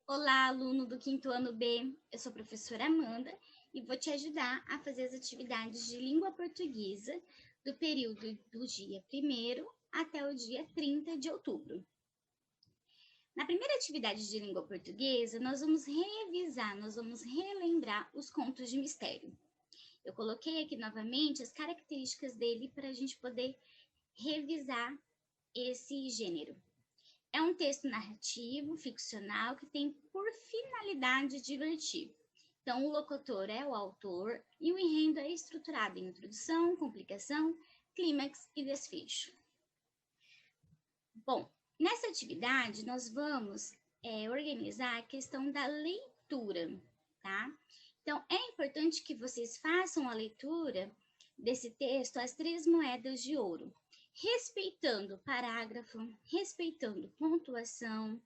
Olá, aluno do quinto ano B. Eu sou a professora Amanda e vou te ajudar a fazer as atividades de língua portuguesa do período do dia 1º até o dia 30 de outubro. Na primeira atividade de língua portuguesa, nós vamos relembrar os contos de mistério. Eu coloquei aqui novamente as características dele para a gente poder revisar esse gênero. É um texto narrativo, ficcional, que tem por finalidade divertir. Então, o locutor é o autor e o enredo é estruturado em introdução, complicação, clímax e desfecho. Bom, nessa atividade nós vamos organizar a questão da leitura, tá? Então, é importante que vocês façam a leitura desse texto, As Três Moedas de Ouro, respeitando parágrafo, respeitando pontuação,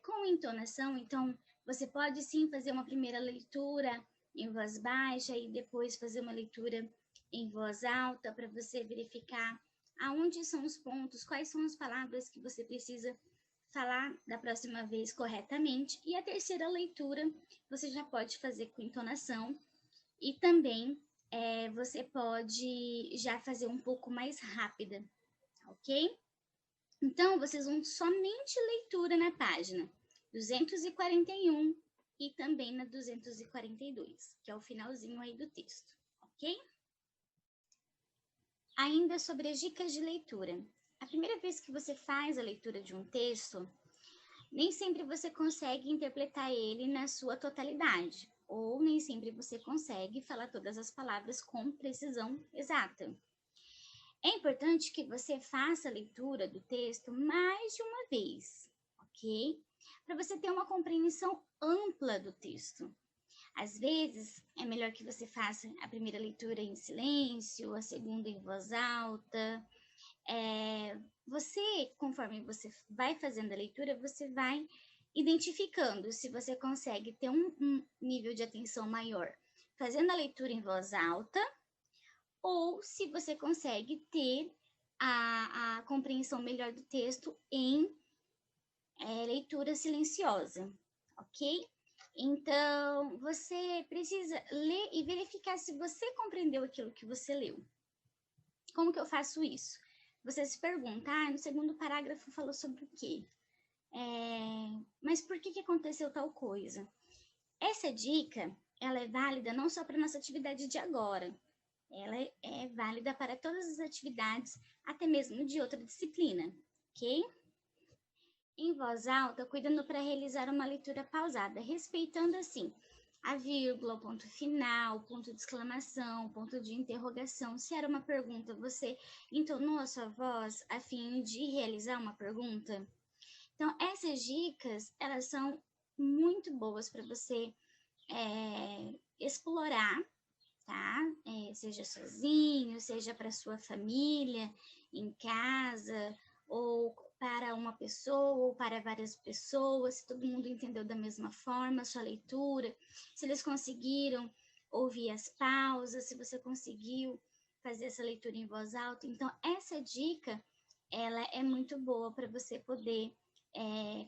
com entonação. Então, você pode sim fazer uma primeira leitura em voz baixa e depois fazer uma leitura em voz alta para você verificar aonde são os pontos, quais são as palavras que você precisa falar da próxima vez corretamente. E a terceira leitura você já pode fazer com entonação e também você pode já fazer um pouco mais rápida, ok? Então, vocês vão somente leitura na página 241 e também na 242, que é o finalzinho aí do texto, ok? Ainda sobre as dicas de leitura. A primeira vez que você faz a leitura de um texto, nem sempre você consegue interpretar ele na sua totalidade, ou nem sempre você consegue falar todas as palavras com precisão exata. É importante que você faça a leitura do texto mais de uma vez, ok? Para você ter uma compreensão ampla do texto. Às vezes, é melhor que você faça a primeira leitura em silêncio, a segunda em voz alta. Conforme você vai fazendo a leitura, você vai identificando se você consegue ter um nível de atenção maior fazendo a leitura em voz alta, ou se você consegue ter a compreensão melhor do texto em leitura silenciosa, ok? Então, você precisa ler e verificar se você compreendeu aquilo que você leu. Como que eu faço isso? Você se pergunta, no segundo parágrafo falou sobre o quê? Mas por que aconteceu tal coisa? Essa dica, ela é válida não só para nossa atividade de agora, ela é válida para todas as atividades, até mesmo de outra disciplina, ok? Em voz alta, cuidando para realizar uma leitura pausada, respeitando assim a vírgula, o ponto final, o ponto de exclamação, o ponto de interrogação. Se era uma pergunta, você entonou a sua voz a fim de realizar uma pergunta? Então, essas dicas, elas são muito boas para você explorar, tá? Seja sozinho, seja para sua família, em casa, ou para uma pessoa, ou para várias pessoas, se todo mundo entendeu da mesma forma a sua leitura, se eles conseguiram ouvir as pausas, se você conseguiu fazer essa leitura em voz alta. Então, essa dica, ela é muito boa para você poder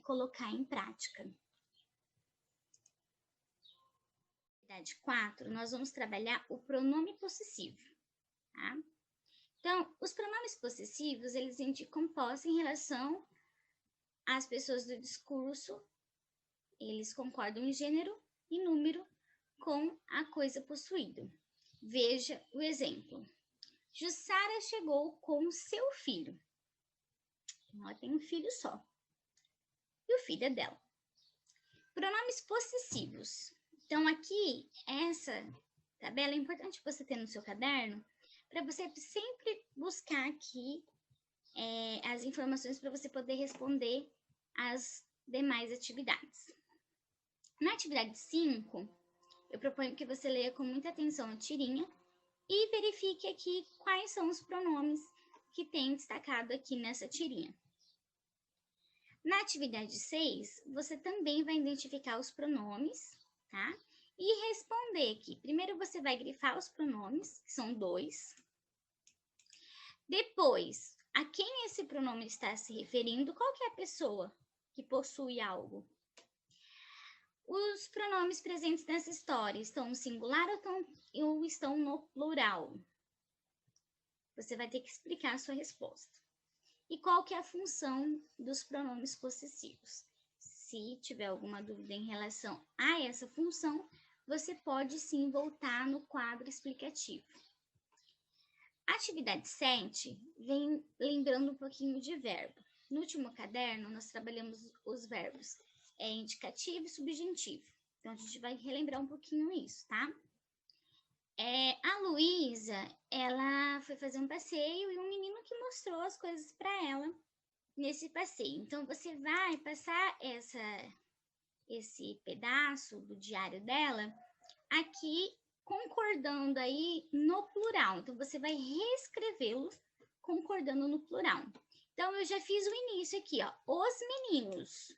colocar em prática. Atividade 4, nós vamos trabalhar o pronome possessivo, tá? Então, os pronomes possessivos, eles indicam posse em relação às pessoas do discurso, eles concordam em gênero e número com a coisa possuída. Veja o exemplo. Jussara chegou com seu filho. Ela tem um filho só. E o filho é dela. Pronomes possessivos. Então, aqui, essa tabela é importante você ter no seu caderno, para você sempre buscar aqui as informações para você poder responder as demais atividades. Na atividade 5, eu proponho que você leia com muita atenção a tirinha e verifique aqui quais são os pronomes que tem destacado aqui nessa tirinha. Na atividade 6, você também vai identificar os pronomes, tá? E responder aqui. Primeiro você vai grifar os pronomes, que são 2. Depois, a quem esse pronome está se referindo? Qual que é a pessoa que possui algo? Os pronomes presentes nessa história estão no singular ou estão no plural? Você vai ter que explicar a sua resposta. E qual que é a função dos pronomes possessivos? Se tiver alguma dúvida em relação a essa função, você pode sim voltar no quadro explicativo. A atividade 7 vem lembrando um pouquinho de verbo. No último caderno, nós trabalhamos os verbos indicativo e subjuntivo. Então, a gente vai relembrar um pouquinho isso, tá? A Luísa, ela foi fazer um passeio e um menino que mostrou as coisas para ela nesse passeio. Então, você vai passar esse pedaço do diário dela aqui, concordando aí no plural. Então, você vai reescrevê-lo concordando no plural. Então, eu já fiz o início aqui, ó. Os meninos.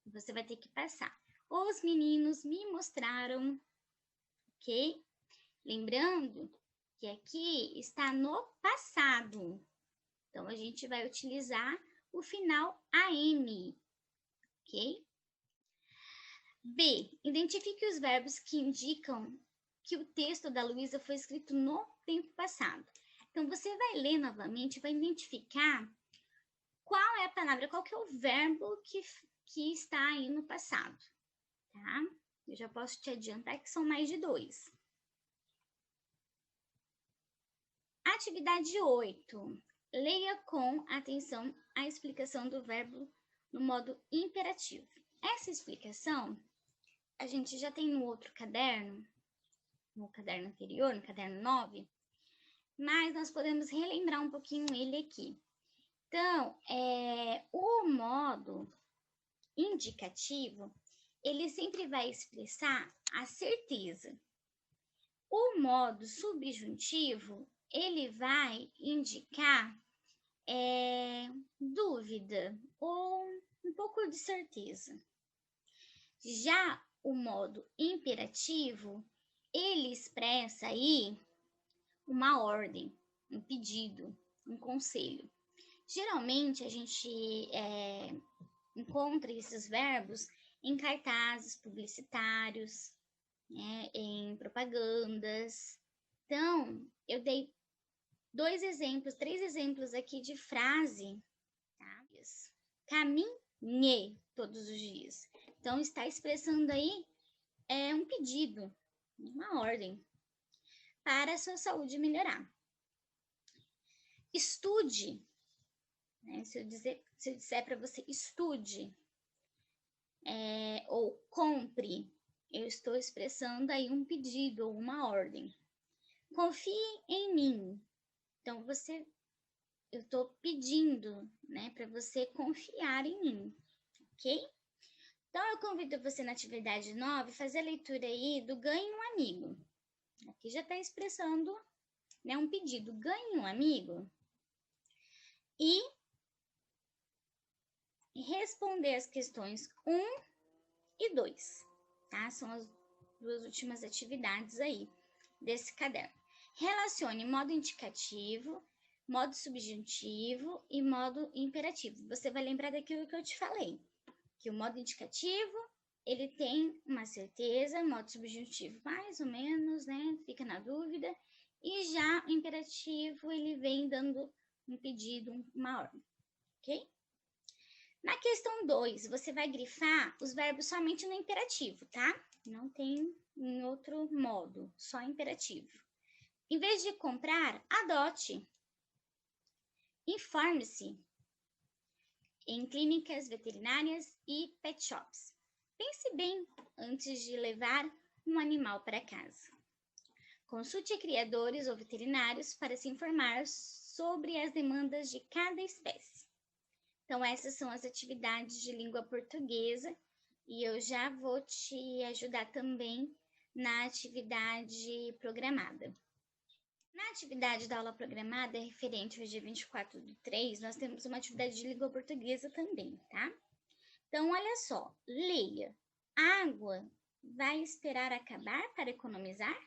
Você vai ter que passar. Os meninos me mostraram, ok? Lembrando que aqui está no passado. Então, a gente vai utilizar o final AM, ok? B. Identifique os verbos que indicam que o texto da Luísa foi escrito no tempo passado. Então, você vai ler novamente, vai identificar qual é a palavra, qual que é o verbo que está aí no passado, tá? Eu já posso te adiantar que são mais de 2. Atividade 8. Leia com atenção a explicação do verbo no modo imperativo. Essa explicação a gente já tem no outro caderno, no caderno anterior, no caderno 9, mas nós podemos relembrar um pouquinho ele aqui. Então, o modo indicativo, ele sempre vai expressar a certeza. O modo subjuntivo, ele vai indicar dúvida ou um pouco de certeza. Já o modo imperativo, ele expressa aí uma ordem, um pedido, um conselho. Geralmente, a gente encontra esses verbos em cartazes publicitários, né, em propagandas. Então, eu dei 3 exemplos aqui de frase, tá? Caminhei todos os dias. Então, está expressando aí um pedido, uma ordem para a sua saúde melhorar. Estude, né? Se eu disser para você estude, ou compre, eu estou expressando aí um pedido ou uma ordem. Confie em mim. Então, eu estou pedindo, né, para você confiar em mim, ok? Então, eu convido você na atividade 9 a fazer a leitura aí do ganhe um amigo. Aqui já está expressando, né, um pedido, ganhe um amigo. E responder as questões 1 e 2, tá? São as 2 últimas atividades aí desse caderno. Relacione modo indicativo, modo subjuntivo e modo imperativo. Você vai lembrar daquilo que eu te falei, que o modo indicativo, ele tem uma certeza, modo subjuntivo mais ou menos, né? Fica na dúvida. E já o imperativo, ele vem dando um pedido, uma ordem, ok? Na questão 2, você vai grifar os verbos somente no imperativo, tá? Não tem em outro modo, só imperativo. Em vez de comprar, adote. Informe-se em clínicas veterinárias e pet shops. Pense bem antes de levar um animal para casa. Consulte criadores ou veterinários para se informar sobre as demandas de cada espécie. Então, essas são as atividades de língua portuguesa e eu já vou te ajudar também na atividade programada. Na atividade da aula programada, referente ao dia 24/3, nós temos uma atividade de língua portuguesa também, tá? Então, olha só, leia. Água vai esperar acabar para economizar?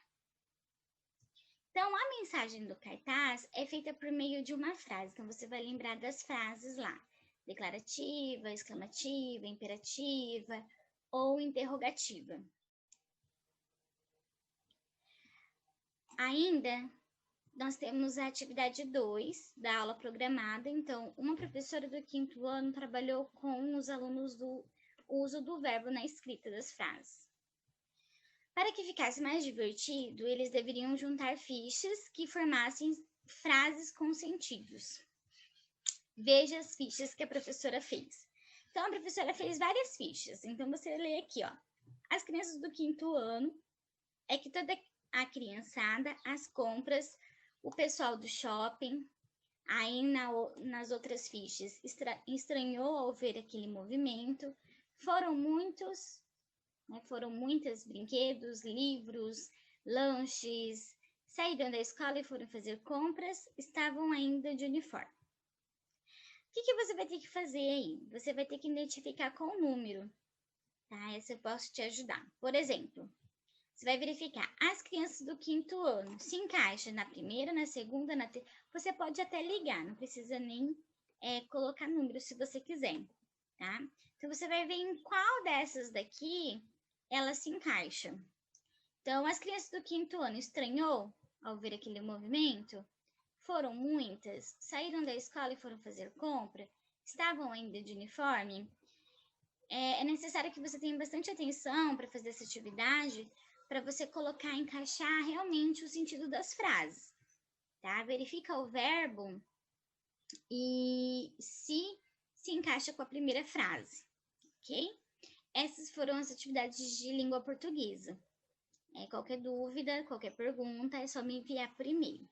Então, a mensagem do cartaz é feita por meio de uma frase. Então, você vai lembrar das frases lá. Declarativa, exclamativa, imperativa ou interrogativa. Ainda, nós temos a atividade 2 da aula programada. Então, uma professora do 5º ano trabalhou com os alunos do uso do verbo na escrita das frases. Para que ficasse mais divertido, eles deveriam juntar fichas que formassem frases com sentidos. Veja as fichas que a professora fez. Então, a professora fez várias fichas. Então, você lê aqui, ó. As crianças do 5º ano, é que toda a criançada, as compras, o pessoal do shopping. Aí, nas outras fichas, estranhou ao ver aquele movimento. Foram muitos brinquedos, livros, lanches, saíram da escola e foram fazer compras, estavam ainda de uniforme. O que você vai ter que fazer aí? Você vai ter que identificar com o número, tá? Essa eu posso te ajudar. Por exemplo, você vai verificar as crianças do 5º ano se encaixa na primeira, na segunda, na terceira. Você pode até ligar, não precisa nem colocar número se você quiser, tá? Então, você vai ver em qual dessas daqui ela se encaixa. Então, as crianças do 5º ano estranhou ao ver aquele movimento? Foram muitas? Saíram da escola e foram fazer compra? Estavam ainda de uniforme? É necessário que você tenha bastante atenção para fazer essa atividade, para você colocar, encaixar realmente o sentido das frases, tá? Verifica o verbo e se encaixa com a primeira frase, ok? Essas foram as atividades de língua portuguesa. Qualquer dúvida, qualquer pergunta, é só me enviar por e-mail.